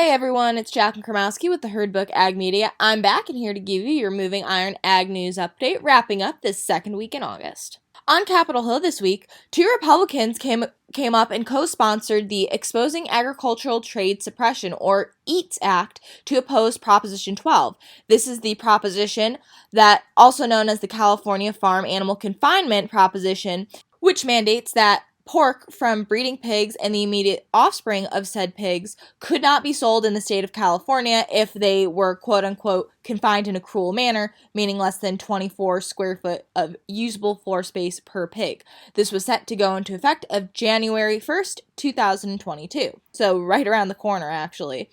Hey everyone, it's Jaclyn Krymowski with the MIP Ag Media. I'm back and here to give you your Moving Iron Ag News update, wrapping up this second week in August. On Capitol Hill this week, two Republicans came up and co-sponsored the Exposing Agricultural Trade Suppression, or EATS Act, to oppose Proposition 12. This is the proposition that, also known as the California Farm Animal Confinement Proposition, which mandates that pork from breeding pigs and the immediate offspring of said pigs could not be sold in the state of California if they were quote-unquote confined in a cruel manner, meaning less than 24 square foot of usable floor space per pig. This was set to go into effect of January 1st, 2022. So right around the corner, actually.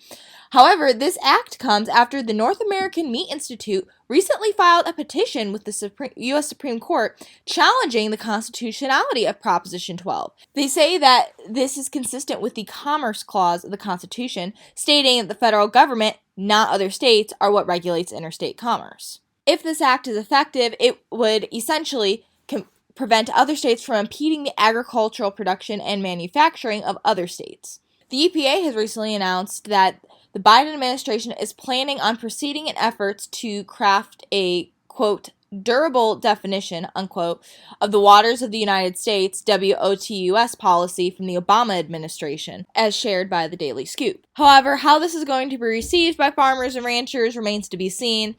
However, this act comes after the North American Meat Institute recently filed a petition with the U.S. Supreme Court challenging the constitutionality of Proposition 12. They say that this is consistent with the Commerce Clause of the Constitution, stating that the federal government, not other states, are what regulates interstate commerce. If this act is effective, it would essentially prevent other states from impeding the agricultural production and manufacturing of other states. The EPA has recently announced that the Biden administration is planning on proceeding in efforts to craft a, quote, durable definition, unquote, of the waters of the United States, WOTUS policy from the Obama administration, as shared by the Daily Scoop. However, how this is going to be received by farmers and ranchers remains to be seen,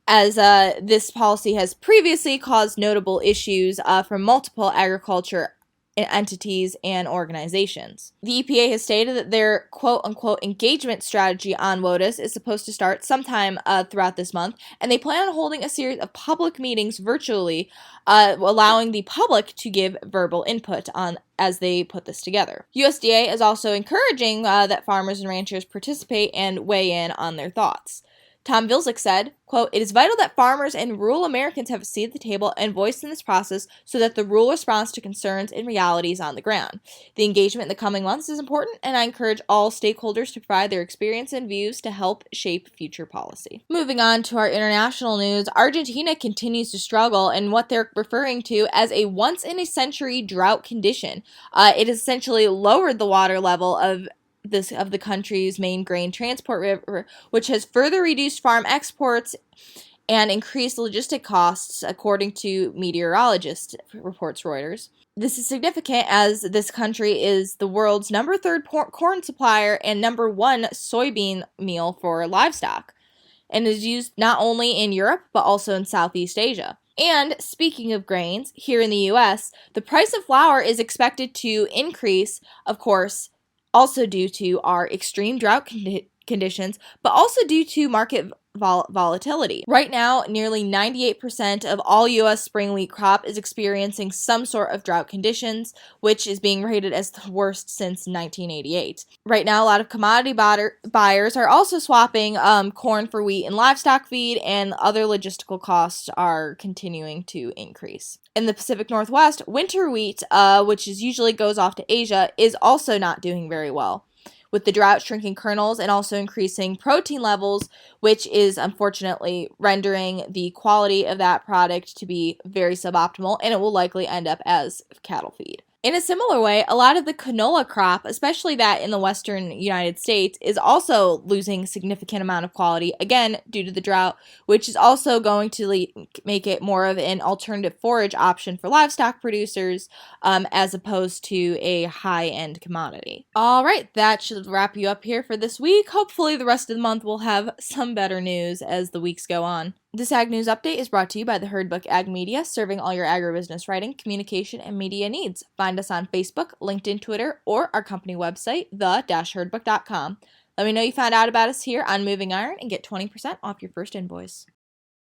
as this policy has previously caused notable issues from multiple agriculture entities and organizations. The EPA has stated that their quote-unquote engagement strategy on lotus is supposed to start sometime throughout this month, and they plan on holding a series of public meetings virtually, allowing the public to give verbal input on as they put this together. USDA is also encouraging that farmers and ranchers participate and weigh in on their thoughts. Tom Vilsack said, quote, "It is vital that farmers and rural Americans have a seat at the table and voice in this process so that the rule responds to concerns and realities on the ground. The engagement in the coming months is important, and I encourage all stakeholders to provide their experience and views to help shape future policy." Moving on to our international news, Argentina continues to struggle in what they're referring to as a once-in-a-century drought condition. It has essentially lowered the water level of the country's main grain transport river, which has further reduced farm exports and increased logistic costs, according to meteorologists, reports Reuters. This is significant as this country is the world's number 3 corn supplier and number 1 soybean meal for livestock, and is used not only in Europe but also in Southeast Asia. And speaking of grains, here in the U.S., the price of flour is expected to increase, of course, also due to our extreme drought conditions, but also due to market volatility. Right now, nearly 98% of all U.S. spring wheat crop is experiencing some sort of drought conditions, which is being rated as the worst since 1988. Right now, a lot of commodity buyers are also swapping corn for wheat and livestock feed, and other logistical costs are continuing to increase. In the Pacific Northwest, winter wheat, which usually goes off to Asia, is also not doing very well, with the drought shrinking kernels and also increasing protein levels, which is unfortunately rendering the quality of that product to be very suboptimal, and it will likely end up as cattle feed. In a similar way, a lot of the canola crop, especially that in the western United States, is also losing a significant amount of quality, again, due to the drought, which is also going to make it more of an alternative forage option for livestock producers, as opposed to a high-end commodity. All right, that should wrap you up here for this week. Hopefully the rest of the month will have some better news as the weeks go on. This Ag News Update is brought to you by the MovingIronPodcast Ag Media, serving all your agribusiness writing, communication, and media needs. Find us on Facebook, LinkedIn, Twitter, or our company website, the-herdbook.com. Let me know you found out about us here on Moving Iron and get 20% off your first invoice.